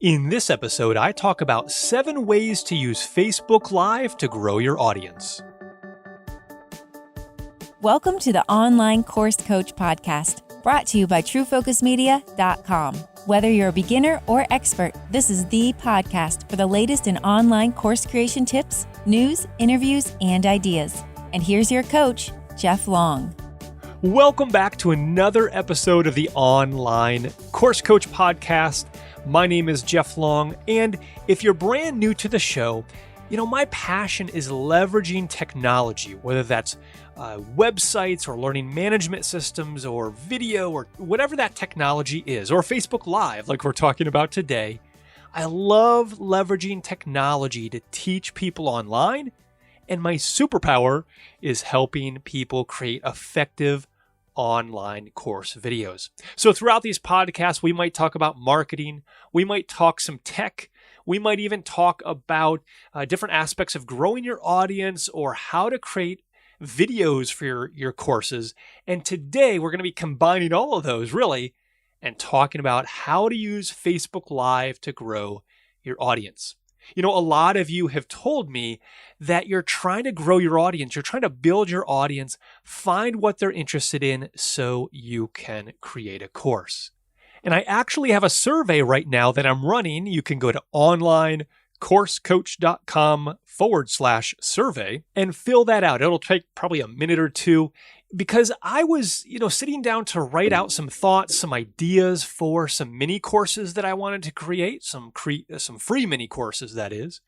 In this episode, I talk about 7 ways to use Facebook Live to grow your audience. Welcome to the Online Course Coach Podcast, brought to you by TrueFocusMedia.com. Whether you're a beginner or expert, this is the podcast for the latest in online course creation tips, news, interviews, and ideas. And here's your coach, Jeff Long. Welcome back to another episode of the Online Course Coach Podcast. My name is Jeff Long, and if you're brand new to the show, my passion is leveraging technology, whether that's websites or learning management systems or video or whatever that technology is, or Facebook Live like we're talking about today. I love leveraging technology to teach people online, and my superpower is helping people create effective online course videos. So throughout these podcasts, we might talk about marketing, we might talk some tech, we might even talk about different aspects of growing your audience or how to create videos for your courses. And today we're going to be combining all of those really and talking about how to use Facebook Live to grow your audience. A lot of you have told me that you're trying to grow your audience. You're trying to build your audience, find what they're interested in so you can create a course. And I actually have a survey right now that I'm running. You can go to onlinecoursecoach.com/survey and fill that out. It'll take probably a minute or two because I was, sitting down to write out some thoughts, some ideas for some mini courses that I wanted to create, some free mini courses, that is.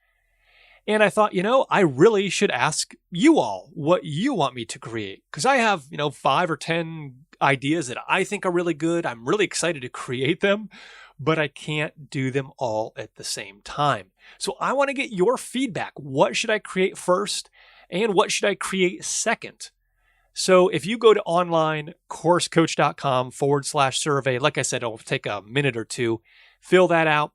And I thought, I really should ask you all what you want me to create. Because I have, 5 or 10 ideas that I think are really good. I'm really excited to create them, but I can't do them all at the same time. So I want to get your feedback. What should I create first? And what should I create second? So if you go to onlinecoursecoach.com/survey, like I said, it'll take a minute or two, fill that out.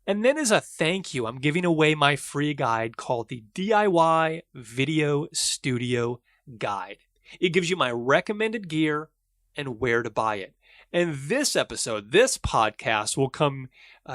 And then as a thank you, I'm giving away my free guide called the DIY Video Studio Guide. It gives you my recommended gear and where to buy it. And this podcast will come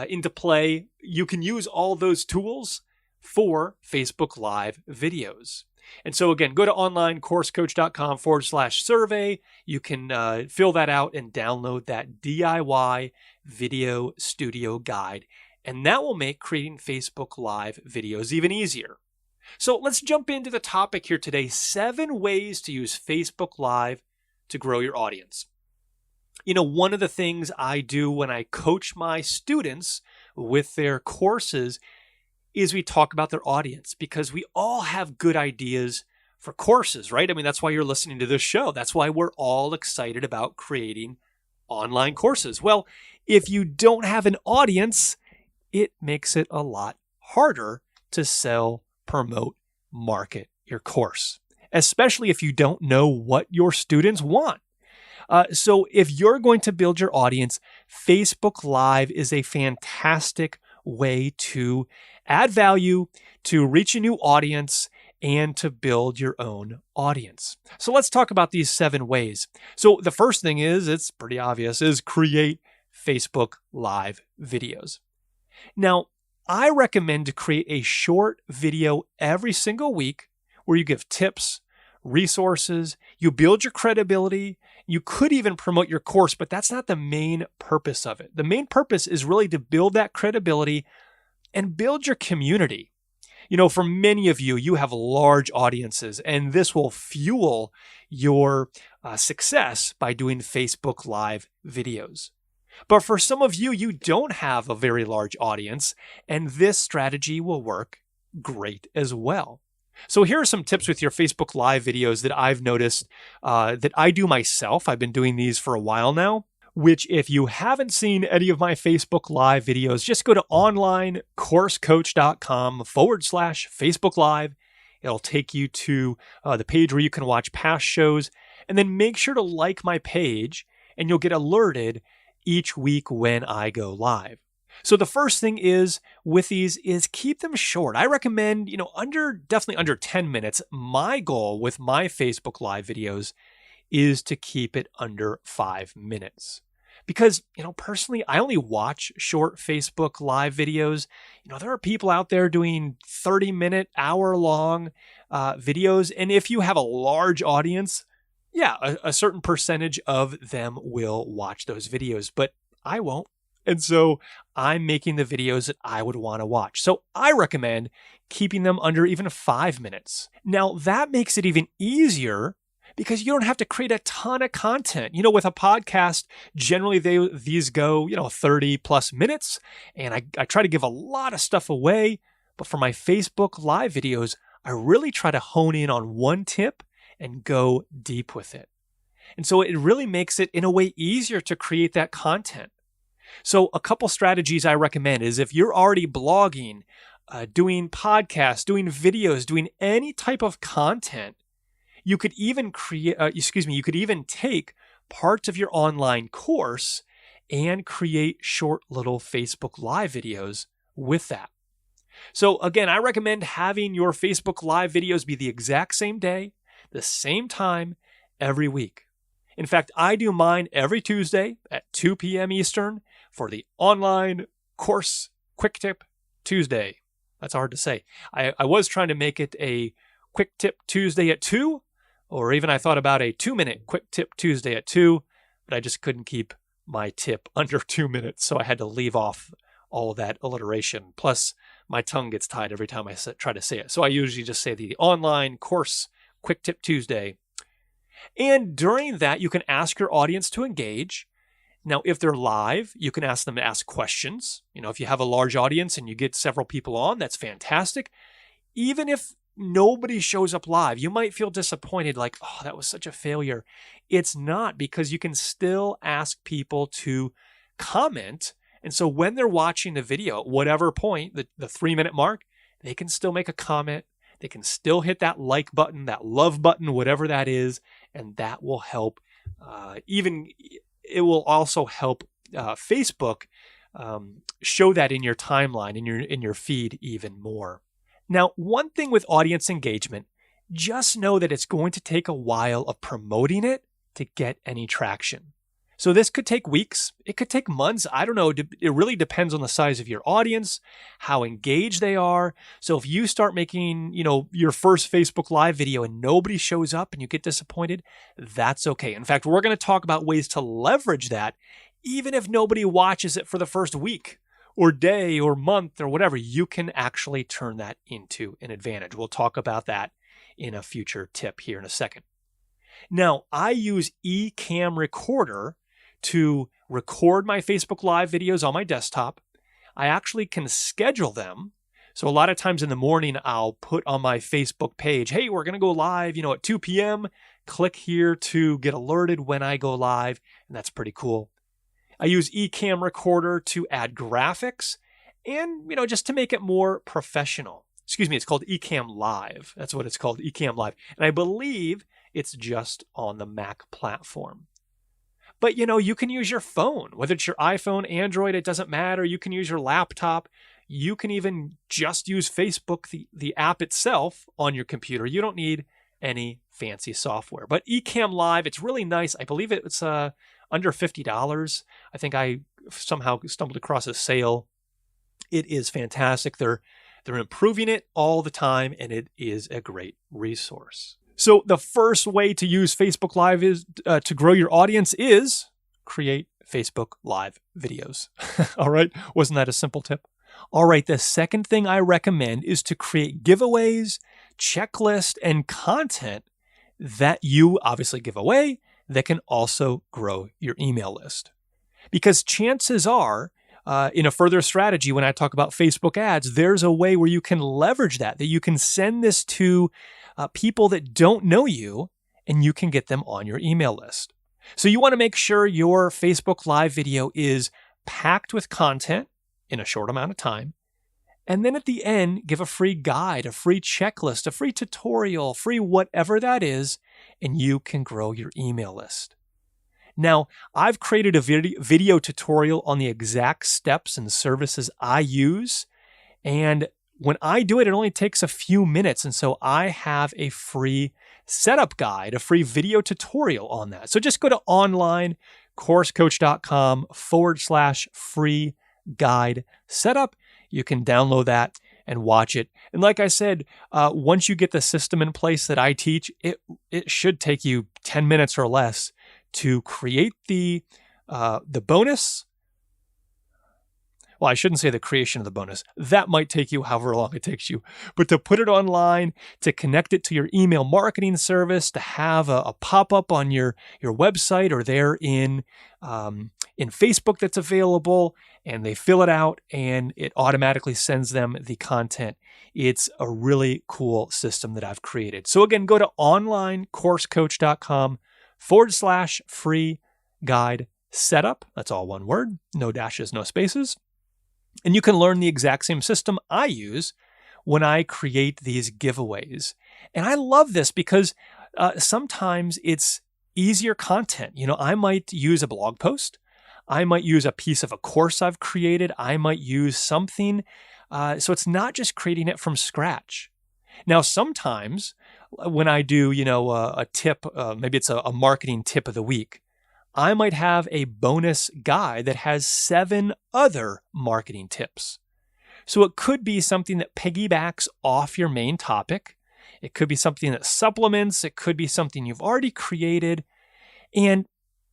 into play. You can use all those tools for Facebook Live videos. And so again, go to onlinecoursecoach.com/survey. You can fill that out and download that DIY Video Studio Guide. And that will make creating Facebook Live videos even easier. So let's jump into the topic here today, 7 ways to use Facebook Live to grow your audience. One of the things I do when I coach my students with their courses is we talk about their audience, because we all have good ideas for courses, right? That's why you're listening to this show. That's why we're all excited about creating online courses. Well, if you don't have an audience, it makes it a lot harder to sell, promote, market your course, especially if you don't know what your students want. So if you're going to build your audience, Facebook Live is a fantastic way to add value, to reach a new audience, and to build your own audience. So let's talk about these 7 ways. So the first thing is, it's pretty obvious, is create Facebook Live videos. Now, I recommend to create a short video every single week where you give tips, resources, you build your credibility. You could even promote your course, but that's not the main purpose of it. The main purpose is really to build that credibility and build your community. For many of you, you have large audiences, and this will fuel your success by doing Facebook Live videos. But for some of you, you don't have a very large audience, and this strategy will work great as well. So here are some tips with your Facebook Live videos that I've noticed that I do myself. I've been doing these for a while now, which if you haven't seen any of my Facebook Live videos, just go to onlinecoursecoach.com/Facebook Live. It'll take you to the page where you can watch past shows, and then make sure to like my page and you'll get alerted each week when I go live. So the first thing is with these is keep them short. I recommend, definitely under 10 minutes. My goal with my Facebook Live videos is to keep it under 5 minutes. Because, personally, I only watch short Facebook Live videos. There are people out there doing 30-minute, hour-long videos. And if you have a large audience, yeah, a certain percentage of them will watch those videos, but I won't. And so I'm making the videos that I would want to watch. So I recommend keeping them under even 5 minutes. Now, that makes it even easier because you don't have to create a ton of content. With a podcast, generally these go, 30 plus minutes, and I try to give a lot of stuff away. But for my Facebook Live videos, I really try to hone in on one tip and go deep with it. And so it really makes it, in a way, easier to create that content. So a couple strategies I recommend is if you're already blogging, doing podcasts, doing videos, doing any type of content, you could even take parts of your online course and create short little Facebook Live videos with that. So again, I recommend having your Facebook Live videos be the exact same day, the same time, every week. In fact, I do mine every Tuesday at 2 p.m. Eastern for the online course Quick Tip Tuesday. That's hard to say. I was trying to make it a Quick Tip Tuesday at 2, or even I thought about a 2-minute Quick Tip Tuesday at 2, but I just couldn't keep my tip under 2 minutes, so I had to leave off all of that alliteration. Plus, my tongue gets tied every time I try to say it. So I usually just say the online course Quick Tip Tuesday. And during that, you can ask your audience to engage. Now, if they're live, you can ask them to ask questions. If you have a large audience and you get several people on, that's fantastic. Even if nobody shows up live, you might feel disappointed, like, oh, that was such a failure. It's not, because you can still ask people to comment. And so when they're watching the video, at whatever point, the 3-minute mark, they can still make a comment. They can still hit that like button, that love button, whatever that is, and that will help. It will also help Facebook show that in your timeline, in your feed even more. Now, one thing with audience engagement, just know that it's going to take a while of promoting it to get any traction. So this could take weeks. It could take months. I don't know. It really depends on the size of your audience, how engaged they are. So if you start making, your first Facebook Live video and nobody shows up and you get disappointed, that's okay. In fact, we're going to talk about ways to leverage that. Even if nobody watches it for the first week or day or month or whatever, you can actually turn that into an advantage. We'll talk about that in a future tip here in a second. Now, I use Ecamm Recorder to record my Facebook Live videos on my desktop. I actually can schedule them. So a lot of times in the morning, I'll put on my Facebook page, hey, we're going to go live, at 2 p.m. Click here to get alerted when I go live. And that's pretty cool. I use Ecamm Recorder to add graphics and, just to make it more professional. It's called Ecamm Live. That's what it's called, Ecamm Live. And I believe it's just on the Mac platform. But, you can use your phone, whether it's your iPhone, Android, it doesn't matter. You can use your laptop. You can even just use Facebook, the app itself, on your computer. You don't need any fancy software. But Ecamm Live, it's really nice. I believe it's under $50. I think I somehow stumbled across a sale. It is fantastic. They're improving it all the time, and it is a great resource. So the first way to use Facebook Live is to grow your audience is create Facebook Live videos. All right. Wasn't that a simple tip? All right. The second thing I recommend is to create giveaways, checklists, and content that you obviously give away that can also grow your email list. Because chances are, in a further strategy, when I talk about Facebook ads, there's a way where you can leverage that you can send this to people that don't know you, and you can get them on your email list. So you want to make sure your Facebook Live video is packed with content in a short amount of time. And then at the end, give a free guide, a free checklist, a free tutorial, free whatever that is, and you can grow your email list. Now, I've created a video tutorial on the exact steps and services I use. And when I do it, it only takes a few minutes. And so I have a free setup guide, a free video tutorial on that. So just go to online, CourseCoach.com/free guide setup. You can download that and watch it. And like I said, once you get the system in place that I teach, it should take you 10 minutes or less to create the bonus. Well, I shouldn't say the creation of the bonus. That might take you however long it takes you. But to put it online, to connect it to your email marketing service, to have a pop-up on your website or there in Facebook that's available, and they fill it out and it automatically sends them the content. It's a really cool system that I've created. So again, go to onlinecoursecoach.com/free guide setup. That's all one word, no dashes, no spaces. And you can learn the exact same system I use when I create these giveaways. And I love this because sometimes it's easier content. I might use a blog post. I might use a piece of a course I've created. I might use something. So it's not just creating it from scratch. Now, sometimes when I do, a tip, maybe it's a marketing tip of the week, I might have a bonus guide that has 7 other marketing tips. So it could be something that piggybacks off your main topic. It could be something that supplements. It could be something you've already created. And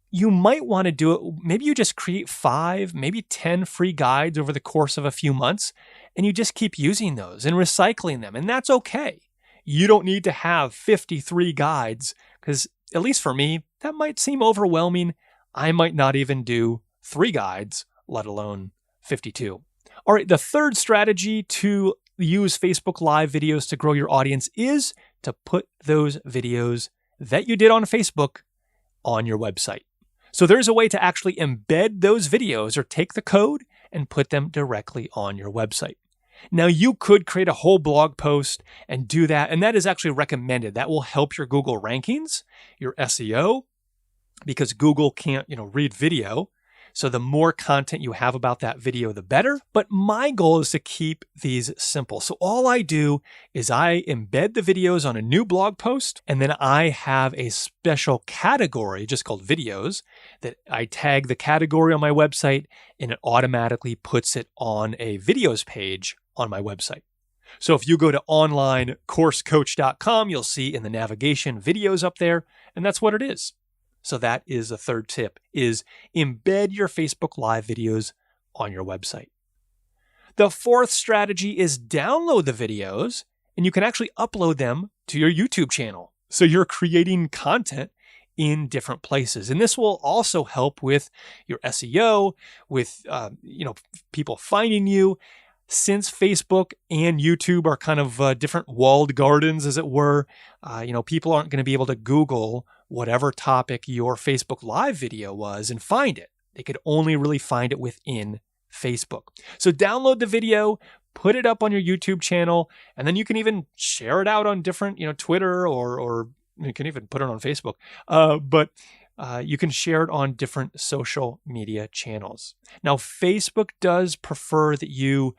you might want to do it. Maybe you just create 5, maybe 10 free guides over the course of a few months, and you just keep using those and recycling them. And that's okay. You don't need to have 53 guides because, at least for me, that might seem overwhelming. I might not even do 3 guides, let alone 52. All right, the third strategy to use Facebook Live videos to grow your audience is to put those videos that you did on Facebook on your website. So there's a way to actually embed those videos or take the code and put them directly on your website. Now, you could create a whole blog post and do that, and that is actually recommended. That will help your Google rankings, your SEO, because Google can't, read video. So the more content you have about that video, the better. But my goal is to keep these simple. So all I do is I embed the videos on a new blog post, and then I have a special category just called videos that I tag the category on my website, and it automatically puts it on a videos page on my website. So if you go to onlinecoursecoach.com, you'll see in the navigation videos up there, and that's what it is. So that is the third tip, is embed your Facebook Live videos on your website. The fourth strategy is download the videos, and you can actually upload them to your YouTube channel. So you're creating content in different places. And this will also help with your SEO, with people finding you. Since Facebook and YouTube are kind of different walled gardens, as it were, people aren't going to be able to Google whatever topic your Facebook Live video was and find it. They could only really find it within Facebook. So download the video, put it up on your YouTube channel, and then you can even share it out on different, Twitter or you can even put it on Facebook. But you can share it on different social media channels. Now, Facebook does prefer that you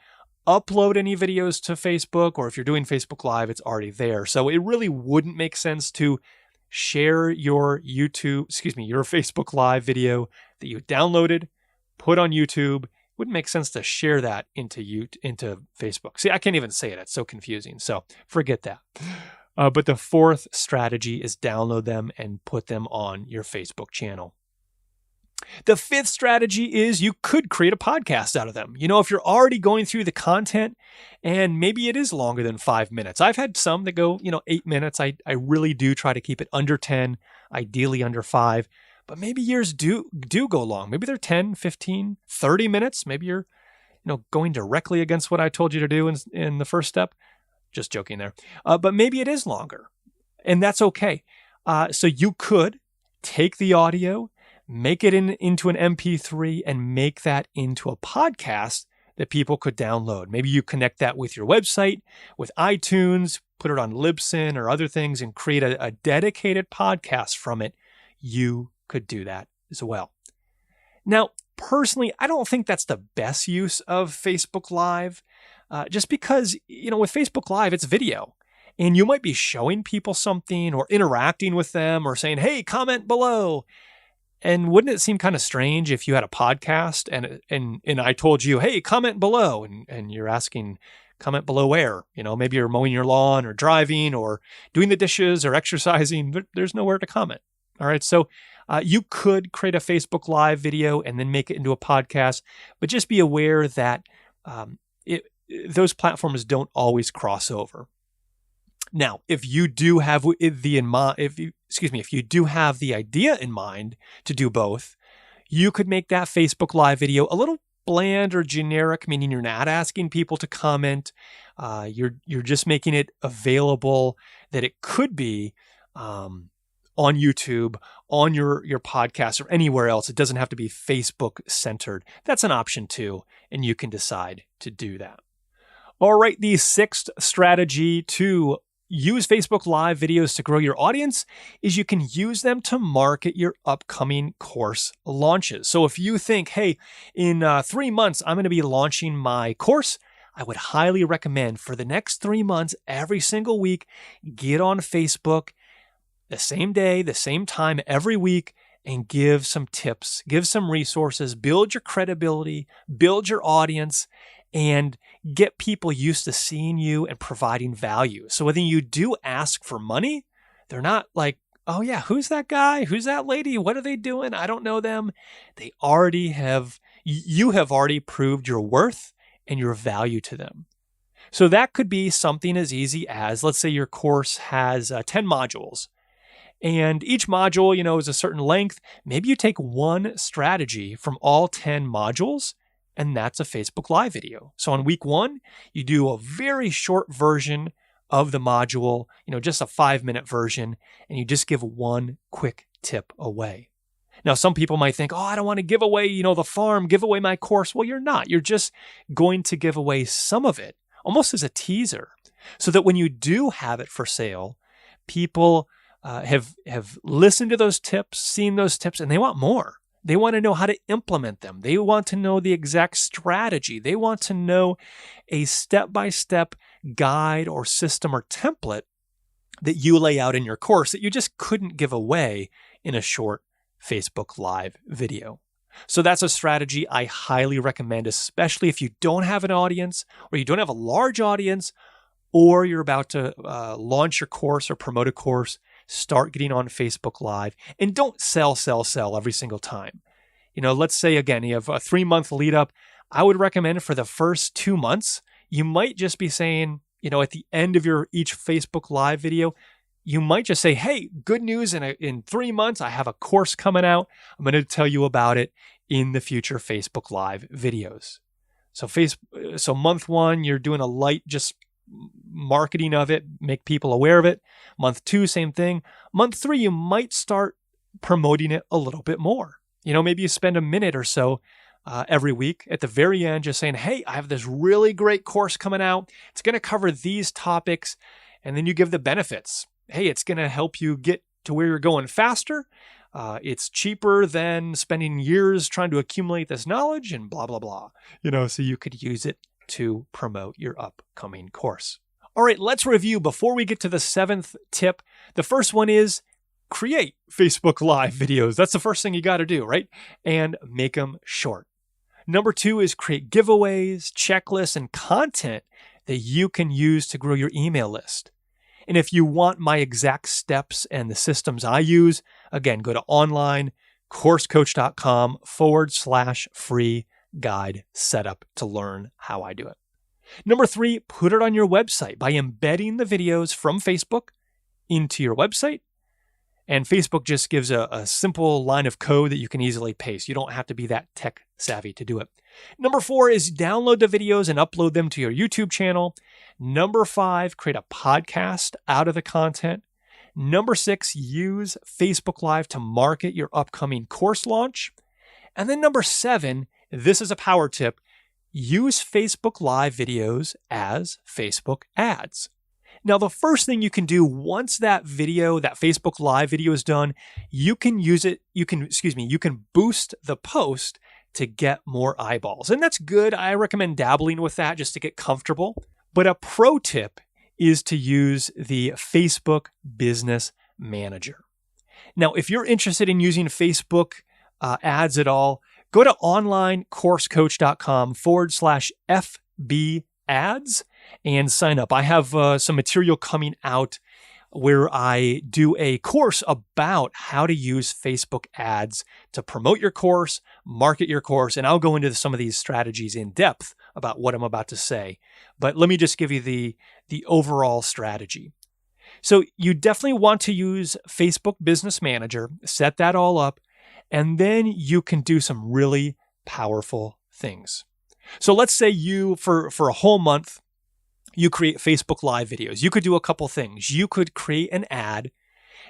upload any videos to Facebook, or if you're doing Facebook Live, it's already there. So it really wouldn't make sense to share your Facebook Live video that you downloaded, put on YouTube. It wouldn't make sense to share that into Facebook. See, I can't even say it. It's so confusing. So forget that. But the fourth strategy is download them and put them on your Facebook channel. The fifth strategy is you could create a podcast out of them. If you're already going through the content and maybe it is longer than 5 minutes. I've had some that go, 8 minutes. I really do try to keep it under 10, ideally under 5, but maybe yours do go long. Maybe they're 10, 15, 30 minutes. Maybe you're, going directly against what I told you to do in the first step. Just joking there. But maybe it is longer, and that's okay. So you could take the audio, make it into an MP3, and make that into a podcast that people could download. Maybe you connect that with your website, with iTunes, put it on Libsyn or other things, and create a dedicated podcast from it. You could do that as well. Now, personally, I don't think that's the best use of Facebook Live, just because, with Facebook Live, it's video. And you might be showing people something or interacting with them or saying, hey, comment below. And wouldn't it seem kind of strange if you had a podcast and I told you, hey, comment below, and you're asking, comment below where? Maybe you're mowing your lawn or driving or doing the dishes or exercising. There's nowhere to comment. All right. So you could create a Facebook Live video and then make it into a podcast, but just be aware that those platforms don't always cross over. Now, if you do have if you do have the idea in mind to do both, you could make that Facebook Live video a little bland or generic, meaning you're not asking people to comment. You're just making it available that it could be on YouTube, on your podcast, or anywhere else. It doesn't have to be Facebook centered. That's an option too, and you can decide to do that. All right, the sixth strategy to use Facebook Live videos to grow your audience is you can use them to market your upcoming course launches. So if you think, hey, in 3 months, I'm going to be launching my course, I would highly recommend for the next 3 months, every single week, get on Facebook the same day, the same time every week, and give some tips, give some resources, build your credibility, build your audience, and get people used to seeing you and providing value. So when you do ask for money, they're not like, oh yeah, who's that guy? Who's that lady? What are they doing? I don't know them. You have already proved your worth and your value to them. So that could be something as easy as, let's say your course has 10 modules. And each module, is a certain length. Maybe you take one strategy from all 10 modules, and that's a Facebook Live video. So on week 1, you do a very short version of the module, just a 5-minute version, and you just give one quick tip away. Now, some people might think, oh, I don't want to give away, the farm, give away my course. Well, you're not. You're just going to give away some of it, almost as a teaser, so that when you do have it for sale, people have listened to those tips, seen those tips, and they want more. They want to know how to implement them. They want to know the exact strategy. They want to know a step-by-step guide or system or template that you lay out in your course that you just couldn't give away in a short Facebook Live video. So that's a strategy I highly recommend, especially if you don't have an audience or you don't have a large audience, or you're about to launch your course or promote a course. Start getting on Facebook Live, and don't sell every single time. Let's say, again, you have a 3-month lead up. I would recommend for the first 2 months, you might just be saying, at the end of each Facebook Live video, you might just say, hey, good news, in 3 months, I have a course coming out. I'm going to tell you about it in the future Facebook Live videos. So month 1, you're doing a light just marketing of it, make people aware of it. Month 2, same thing. Month 3, you might start promoting it a little bit more. Maybe you spend a minute or so every week at the very end just saying, hey, I have this really great course coming out. It's going to cover these topics. And then you give the benefits. Hey, it's going to help you get to where you're going faster. It's cheaper than spending years trying to accumulate this knowledge and blah, blah, blah. So you could use it to promote your upcoming course. All right, let's review before we get to the 7th tip. The first one is create Facebook Live videos. That's the first thing you got to do, right? And make them short. Number 2 is create giveaways, checklists, and content that you can use to grow your email list. And if you want my exact steps and the systems I use, again, go to onlinecoursecoach.com/free guide setup to learn how I do it. Number 3, put it on your website by embedding the videos from Facebook into your website. And Facebook just gives a simple line of code that you can easily paste. You don't have to be that tech savvy to do it. Number 4 is download the videos and upload them to your YouTube channel. Number 5, create a podcast out of the content. Number 6, use Facebook Live to market your upcoming course launch. And then number 7, this is a power tip. Use Facebook Live videos as Facebook ads. Now, the first thing you can do once that Facebook Live video is done, you can boost the post to get more eyeballs. And that's good. I recommend dabbling with that just to get comfortable. But a pro tip is to use the Facebook Business Manager. Now, if you're interested in using Facebook ads at all, go to onlinecoursecoach.com/FB ads and sign up. I have some material coming out where I do a course about how to use Facebook ads to promote your course, market your course, and I'll go into some of these strategies in depth about what I'm about to say. But let me just give you the overall strategy. So you definitely want to use Facebook Business Manager, set that all up, and then you can do some really powerful things. So let's say you, for a whole month, you create Facebook Live videos. You could do a couple things. You could create an ad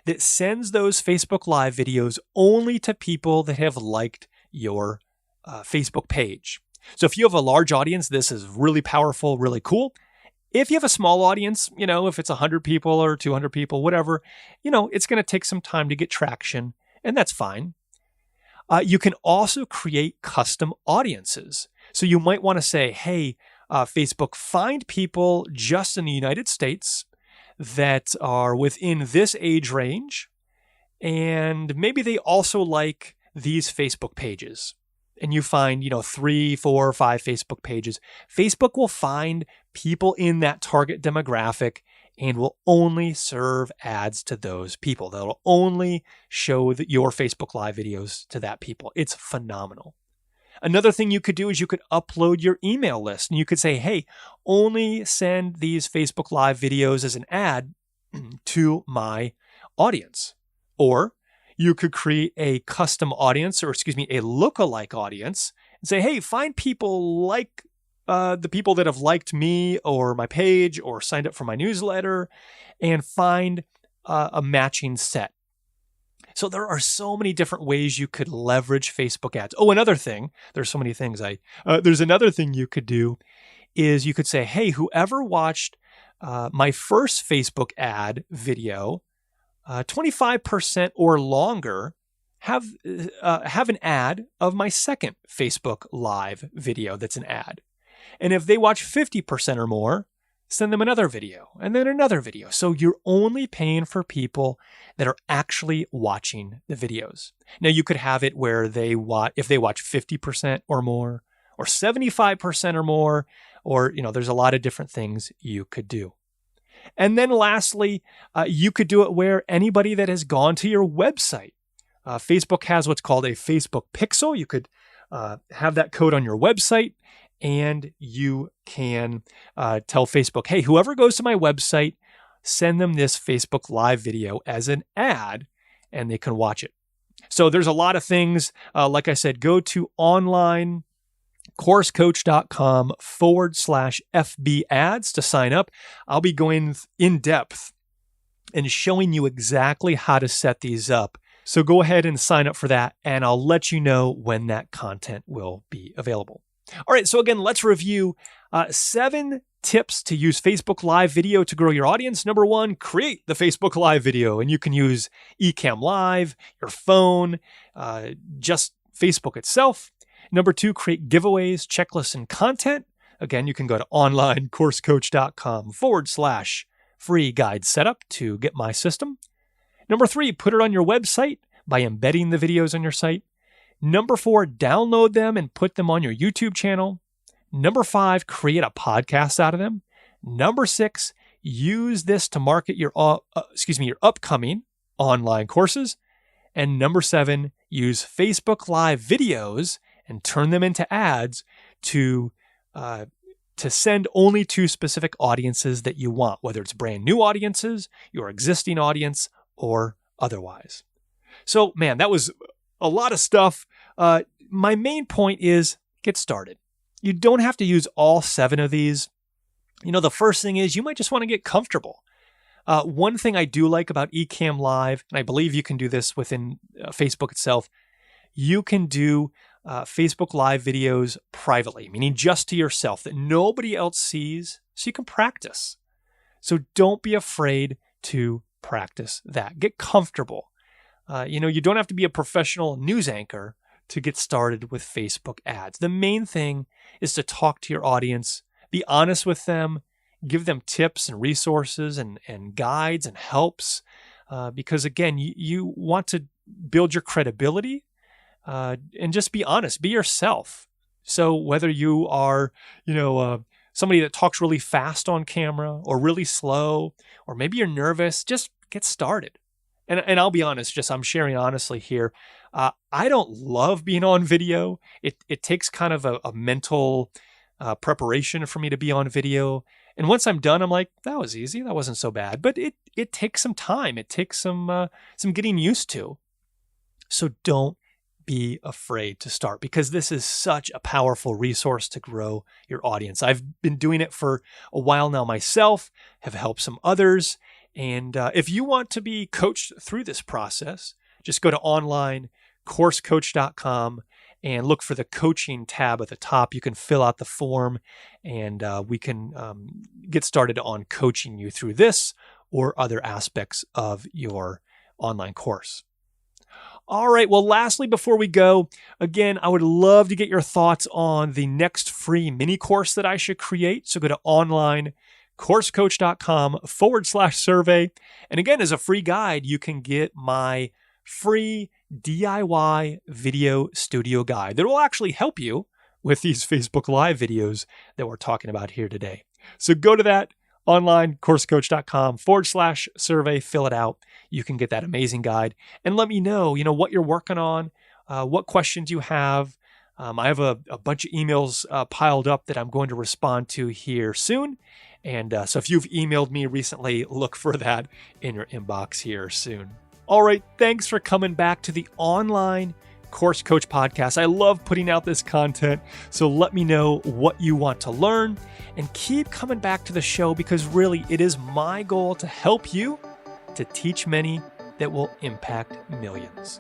that sends those Facebook Live videos only to people that have liked your Facebook page. So if you have a large audience, this is really powerful, really cool. If you have a small audience, if it's 100 people or 200 people, whatever, it's going to take some time to get traction, and that's fine. You can also create custom audiences. So you might want to say, hey, Facebook, find people just in the United States that are within this age range, and maybe they also like these Facebook pages. And you find, 3, 4, 5 Facebook pages. Facebook will find people in that target demographic and will only serve ads to those people. They'll only show your Facebook Live videos to that people. It's phenomenal. Another thing you could do is you could upload your email list, and you could say, hey, only send these Facebook Live videos as an ad to my audience. Or you could create a custom audience, a lookalike audience, and say, hey, find people like the people that have liked me or my page or signed up for my newsletter, and find a matching set. So there are so many different ways you could leverage Facebook ads. Oh, another thing, there's so many things. There's another thing you could do is you could say, hey, whoever watched my first Facebook ad video, 25% or longer, have an ad of my second Facebook Live video that's an ad. And if they watch 50% or more, send them another video and then another video. So you're only paying for people that are actually watching the videos. Now you could have it where if they watch 50% or more, or 75% or more, or, there's a lot of different things you could do. And then lastly, you could do it where anybody that has gone to your website. Facebook has what's called a Facebook Pixel. You could have that code on your website, and you can tell Facebook, hey, whoever goes to my website, send them this Facebook Live video as an ad, and they can watch it. So there's a lot of things. Like I said, go to onlinecoursecoach.com/FB ads to sign up. I'll be going in depth and showing you exactly how to set these up. So go ahead and sign up for that, and I'll let you know when that content will be available. All right, so again, let's review 7 tips to use Facebook Live video to grow your audience. Number 1, create the Facebook Live video, and you can use Ecamm Live, your phone, just Facebook itself. Number 2, create giveaways, checklists, and content. Again, you can go to onlinecoursecoach.com/free guide setup to get my system. Number 3, put it on your website by embedding the videos on your site. Number 4, download them and put them on your YouTube channel. Number 5, create a podcast out of them. Number 6, use this to market your upcoming online courses. And number 7, use Facebook Live videos and turn them into ads to send only to specific audiences that you want, whether it's brand new audiences, your existing audience, or otherwise. So, man, that was a lot of stuff. My main point is get started. You don't have to use all 7 of these. The first thing is you might just want to get comfortable. One thing I do like about Ecamm Live, and I believe you can do this within Facebook itself, you can do Facebook Live videos privately, meaning just to yourself that nobody else sees, so you can practice. So don't be afraid to practice that. Get comfortable. You don't have to be a professional news anchor to get started with Facebook ads. The main thing is to talk to your audience, be honest with them, give them tips and resources and guides and helps. Because again, you want to build your credibility and just be honest, be yourself. So whether you are, somebody that talks really fast on camera or really slow, or maybe you're nervous, just get started. And I'll be honest, I'm sharing honestly here. I don't love being on video. It takes kind of a mental preparation for me to be on video. And once I'm done, I'm like, that was easy. That wasn't so bad. But it takes some time. It takes some getting used to. So don't be afraid to start, because this is such a powerful resource to grow your audience. I've been doing it for a while now myself, have helped some others. And if you want to be coached through this process, just go to onlinecoursecoach.com and look for the coaching tab at the top. You can fill out the form, and we can get started on coaching you through this or other aspects of your online course. All right. Well, lastly, before we go, again, I would love to get your thoughts on the next free mini course that I should create. So go to onlinecoursecoach.com/survey. And again, as a free guide, you can get my free DIY video studio guide that will actually help you with these Facebook Live videos that we're talking about here today. So go to that onlinecoursecoach.com/survey, fill it out. You can get that amazing guide and let me know, what you're working on, what questions you have. I have a bunch of emails piled up that I'm going to respond to here soon. And so if you've emailed me recently, look for that in your inbox here soon. All right. Thanks for coming back to the Online Course Coach podcast. I love putting out this content. So let me know what you want to learn and keep coming back to the show, because really it is my goal to help you to teach many that will impact millions.